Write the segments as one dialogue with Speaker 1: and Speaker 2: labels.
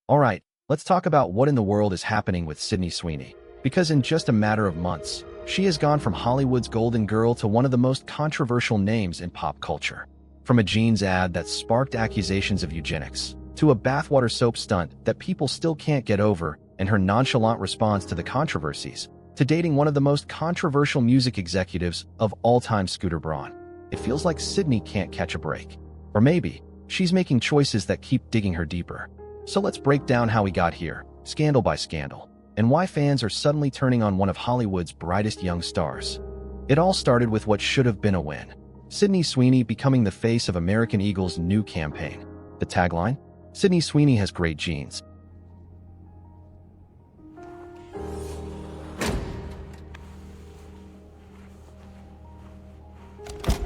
Speaker 1: Alright, let's talk about what in the world is happening with Sydney Sweeney. Because in just a matter of months, she has gone from Hollywood's golden girl to one of the most controversial names in pop culture. From a jeans ad that sparked accusations of eugenics, to a bathwater soap stunt that people still can't get over, and her nonchalant response to the controversies, to dating one of the most controversial music executives of all time, Scooter Braun. It feels like Sydney can't catch a break. Or maybe, she's making choices that keep digging her deeper. So let's break down how we got here, scandal by scandal, and why fans are suddenly turning on one of Hollywood's brightest young stars. It all started with what should have been a win. Sydney Sweeney becoming the face of American Eagle's new campaign. The tagline? Sydney Sweeney has great genes.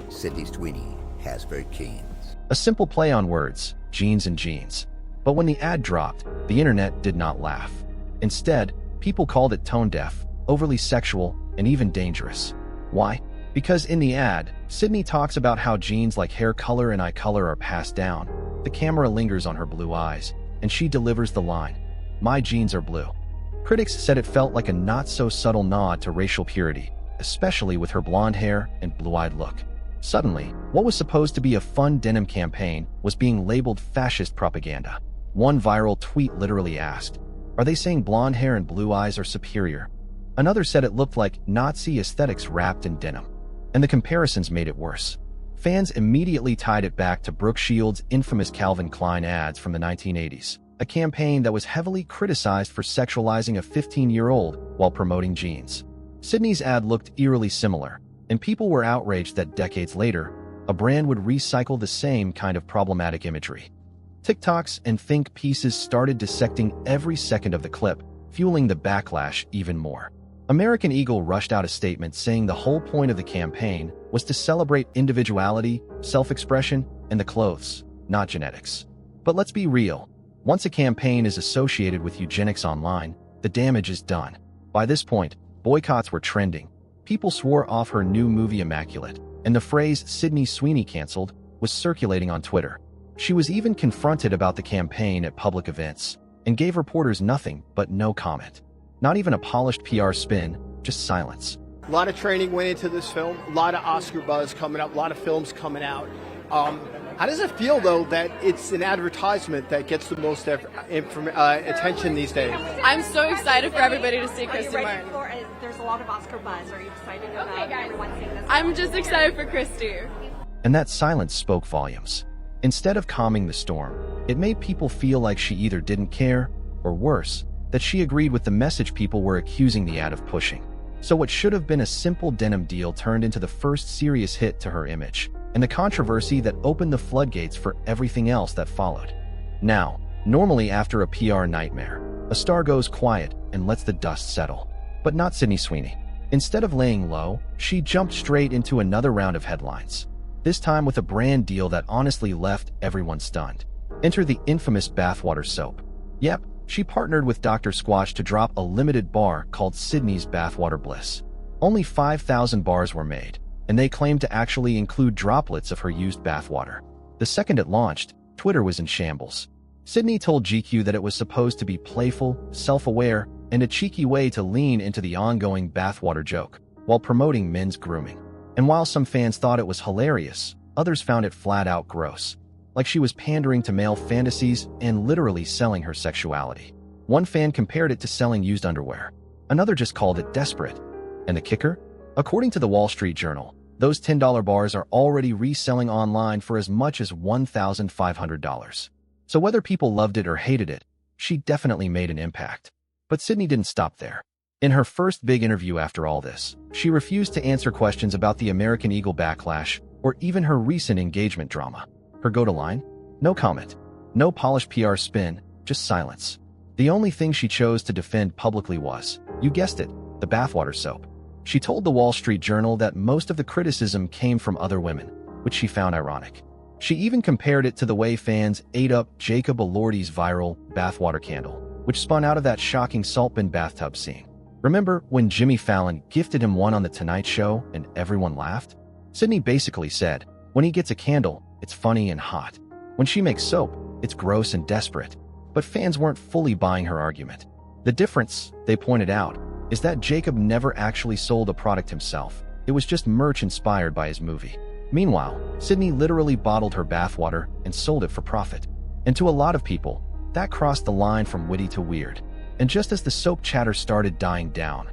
Speaker 2: Sydney Sweeney has great genes.
Speaker 1: A simple play on words, jeans and jeans. But when the ad dropped, the internet did not laugh. Instead, people called it tone-deaf, overly sexual, and even dangerous. Why? Because in the ad, Sydney talks about how genes like hair color and eye color are passed down. The camera lingers on her blue eyes, and she delivers the line, "My genes are blue." Critics said it felt like a not-so-subtle nod to racial purity, especially with her blonde hair and blue-eyed look. Suddenly, what was supposed to be a fun denim campaign was being labeled fascist propaganda. One viral tweet literally asked, "Are they saying blonde hair and blue eyes are superior?" Another said it looked like Nazi aesthetics wrapped in denim. And the comparisons made it worse. Fans immediately tied it back to Brooke Shields' infamous Calvin Klein ads from the 1980s, a campaign that was heavily criticized for sexualizing a 15-year-old while promoting jeans. Sydney's ad looked eerily similar, and people were outraged that decades later, a brand would recycle the same kind of problematic imagery. TikToks and think pieces started dissecting every second of the clip, fueling the backlash even more. American Eagle rushed out a statement saying the whole point of the campaign was to celebrate individuality, self-expression, and the clothes, not genetics. But let's be real. Once a campaign is associated with eugenics online, the damage is done. By this point, boycotts were trending. People swore off her new movie Immaculate, and the phrase "Sydney Sweeney canceled" was circulating on Twitter. She was even confronted about the campaign at public events, and gave reporters nothing but no comment. Not even a polished PR spin, just silence.
Speaker 3: A lot of training went into this film, a lot of Oscar buzz coming up, a lot of films coming out. How does it feel, though, that it's an advertisement that gets the most attention these days?
Speaker 4: I'm so excited for everybody to see Christy Martin.
Speaker 5: There's a lot of Oscar buzz. Are you excited about everyone seeing this?
Speaker 4: I'm just excited for Christy.
Speaker 1: And that silence spoke volumes. Instead of calming the storm, it made people feel like she either didn't care, or worse, that she agreed with the message people were accusing the ad of pushing. So what should have been a simple denim deal turned into the first serious hit to her image, and the controversy that opened the floodgates for everything else that followed. Now, normally after a PR nightmare, a star goes quiet and lets the dust settle. But not Sydney Sweeney. Instead of laying low, she jumped straight into another round of headlines. This time with a brand deal that honestly left everyone stunned. Enter the infamous bathwater soap. Yep, she partnered with Dr. Squatch to drop a limited bar called Sydney's Bathwater Bliss. Only 5,000 bars were made, and they claimed to actually include droplets of her used bathwater. The second it launched, Twitter was in shambles. Sydney told GQ that it was supposed to be playful, self-aware, and a cheeky way to lean into the ongoing bathwater joke, while promoting men's grooming. And while some fans thought it was hilarious, others found it flat-out gross. Like she was pandering to male fantasies and literally selling her sexuality. One fan compared it to selling used underwear. Another just called it desperate. And the kicker? According to the Wall Street Journal, those $10 bars are already reselling online for as much as $1,500. So whether people loved it or hated it, she definitely made an impact. But Sydney didn't stop there. In her first big interview after all this, she refused to answer questions about the American Eagle backlash or even her recent engagement drama. Her go-to line? No comment. No polished PR spin, just silence. The only thing she chose to defend publicly was, you guessed it, the bathwater soap. She told the Wall Street Journal that most of the criticism came from other women, which she found ironic. She even compared it to the way fans ate up Jacob Elordi's viral bathwater candle, which spun out of that shocking salt bin bathtub scene. Remember when Jimmy Fallon gifted him one on The Tonight Show and everyone laughed? Sydney basically said, when he gets a candle, it's funny and hot. When she makes soap, it's gross and desperate. But fans weren't fully buying her argument. The difference, they pointed out, is that Jacob never actually sold a product himself. It was just merch inspired by his movie. Meanwhile, Sydney literally bottled her bathwater and sold it for profit. And to a lot of people, that crossed the line from witty to weird. And just as the soap chatter started dying down,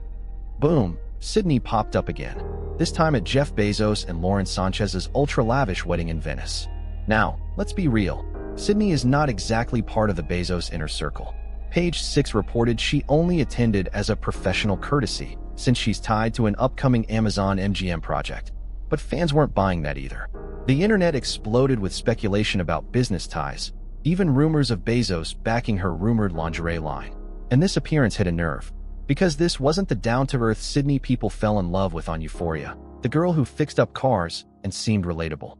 Speaker 1: boom, Sydney popped up again, this time at Jeff Bezos and Lauren Sanchez's ultra-lavish wedding in Venice. Now, let's be real, Sydney is not exactly part of the Bezos inner circle. Page 6 reported she only attended as a professional courtesy, since she's tied to an upcoming Amazon MGM project. But fans weren't buying that either. The internet exploded with speculation about business ties, even rumors of Bezos backing her rumored lingerie line. And this appearance hit a nerve, because this wasn't the down-to-earth Sydney people fell in love with on Euphoria, the girl who fixed up cars and seemed relatable.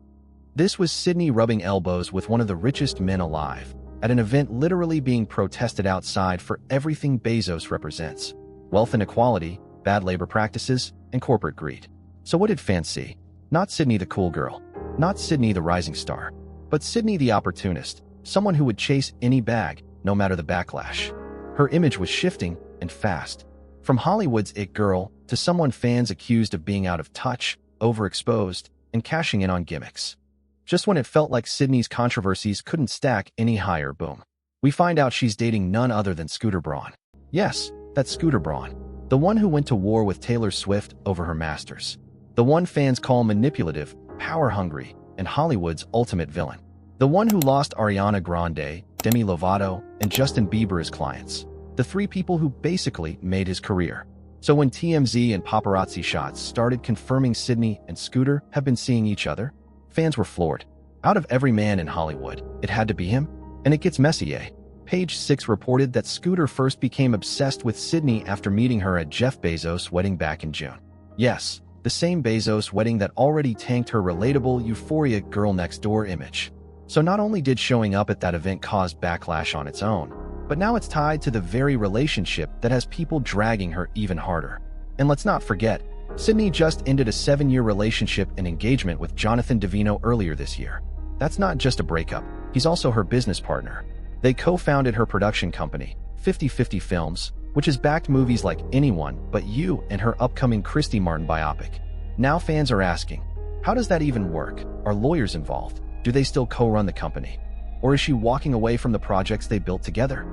Speaker 1: This was Sydney rubbing elbows with one of the richest men alive, at an event literally being protested outside for everything Bezos represents: wealth inequality, bad labor practices, and corporate greed. So what did fans see? Not Sydney the cool girl, not Sydney the rising star, but Sydney the opportunist, someone who would chase any bag, no matter the backlash. Her image was shifting, and fast. From Hollywood's it girl to someone fans accused of being out of touch, overexposed, and cashing in on gimmicks. Just when it felt like Sydney's controversies couldn't stack any higher, boom, we find out she's dating none other than Scooter Braun. Yes, that's Scooter Braun, the one who went to war with Taylor Swift over her masters. The one fans call manipulative, power-hungry, and Hollywood's ultimate villain. The one who lost Ariana Grande, Demi Lovato, and Justin Bieber as clients. The three people who basically made his career. So when TMZ and paparazzi shots started confirming Sydney and Scooter have been seeing each other, fans were floored. Out of every man in Hollywood, it had to be him? And it gets messy, eh? Page 6 reported that Scooter first became obsessed with Sydney after meeting her at Jeff Bezos' wedding back in June. Yes, the same Bezos wedding that already tanked her relatable Euphoria girl next door image. So not only did showing up at that event cause backlash on its own, but now it's tied to the very relationship that has people dragging her even harder. And let's not forget, Sydney just ended a 7-year relationship and engagement with Jonathan Davino earlier this year. That's not just a breakup, he's also her business partner. They co-founded her production company, 50/50 Films, which has backed movies like Anyone But You and her upcoming Christy Martin biopic. Now fans are asking, how does that even work? Are lawyers involved? Do they still co-run the company? Or is she walking away from the projects they built together?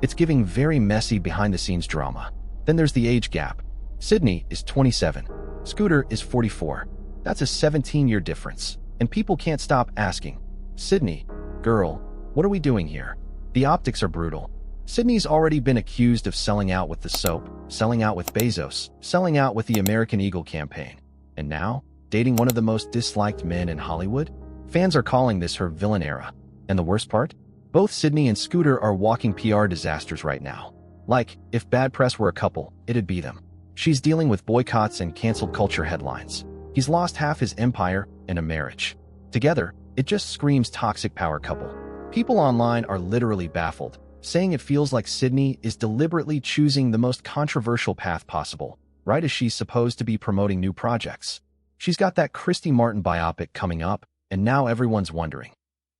Speaker 1: It's giving very messy behind-the-scenes drama. Then there's the age gap. Sydney is 27. Scooter is 44. That's a 17-year difference. And people can't stop asking, Sydney, girl, what are we doing here? The optics are brutal. Sydney's already been accused of selling out with the soap, selling out with Bezos, selling out with the American Eagle campaign. And now, dating one of the most disliked men in Hollywood? Fans are calling this her villain era. And the worst part? Both Sydney and Scooter are walking PR disasters right now. Like, if bad press were a couple, it'd be them. She's dealing with boycotts and canceled culture headlines. He's lost half his empire and a marriage. Together, it just screams toxic power couple. People online are literally baffled, saying it feels like Sydney is deliberately choosing the most controversial path possible, right as she's supposed to be promoting new projects. She's got that Christy Martin biopic coming up, and now everyone's wondering,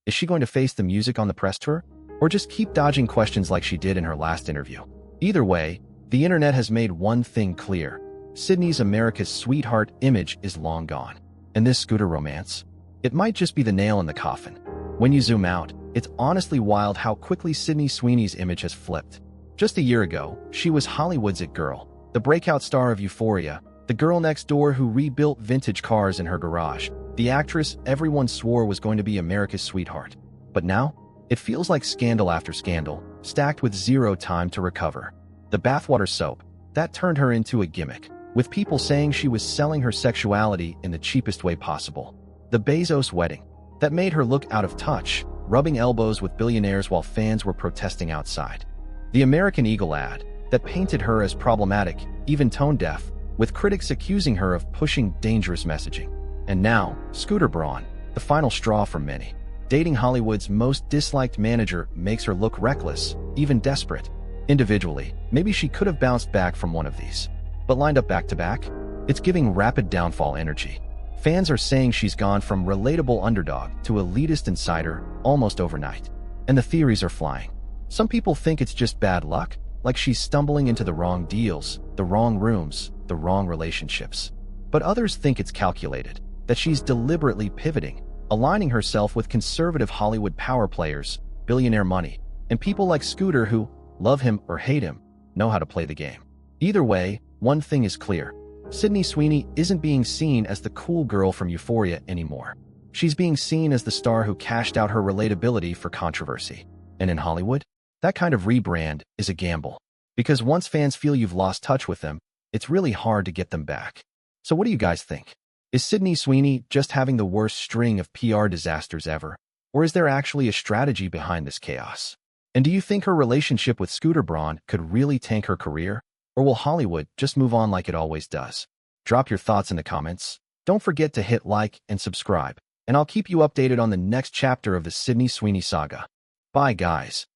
Speaker 1: is she going to face the music on the press tour, or just keep dodging questions like she did in her last interview? Either way, the internet has made one thing clear. Sydney's America's sweetheart image is long gone. And this Scooter romance? It might just be the nail in the coffin. When you zoom out, it's honestly wild how quickly Sydney Sweeney's image has flipped. Just a year ago, she was Hollywood's it girl, the breakout star of Euphoria, the girl next door who rebuilt vintage cars in her garage, the actress everyone swore was going to be America's sweetheart. But now, it feels like scandal after scandal, stacked with zero time to recover. The bathwater soap, that turned her into a gimmick, with people saying she was selling her sexuality in the cheapest way possible. The Bezos wedding, that made her look out of touch, rubbing elbows with billionaires while fans were protesting outside. The American Eagle ad, that painted her as problematic, even tone-deaf, with critics accusing her of pushing dangerous messaging. And now, Scooter Braun, the final straw for many. Dating Hollywood's most disliked manager makes her look reckless, even desperate. Individually, maybe she could have bounced back from one of these. But lined up back-to-back, it's giving rapid downfall energy. Fans are saying she's gone from relatable underdog to elitist insider almost overnight. And the theories are flying. Some people think it's just bad luck, like she's stumbling into the wrong deals, the wrong rooms, the wrong relationships. But others think it's calculated, that she's deliberately pivoting, aligning herself with conservative Hollywood power players, billionaire money, and people like Scooter who, love him or hate him, know how to play the game. Either way, one thing is clear. Sydney Sweeney isn't being seen as the cool girl from Euphoria anymore. She's being seen as the star who cashed out her relatability for controversy. And in Hollywood, that kind of rebrand is a gamble. Because once fans feel you've lost touch with them, it's really hard to get them back. So what do you guys think? Is Sydney Sweeney just having the worst string of PR disasters ever? Or is there actually a strategy behind this chaos? And do you think her relationship with Scooter Braun could really tank her career? Or will Hollywood just move on like it always does? Drop your thoughts in the comments. Don't forget to hit like and subscribe, and I'll keep you updated on the next chapter of the Sydney Sweeney saga. Bye, guys.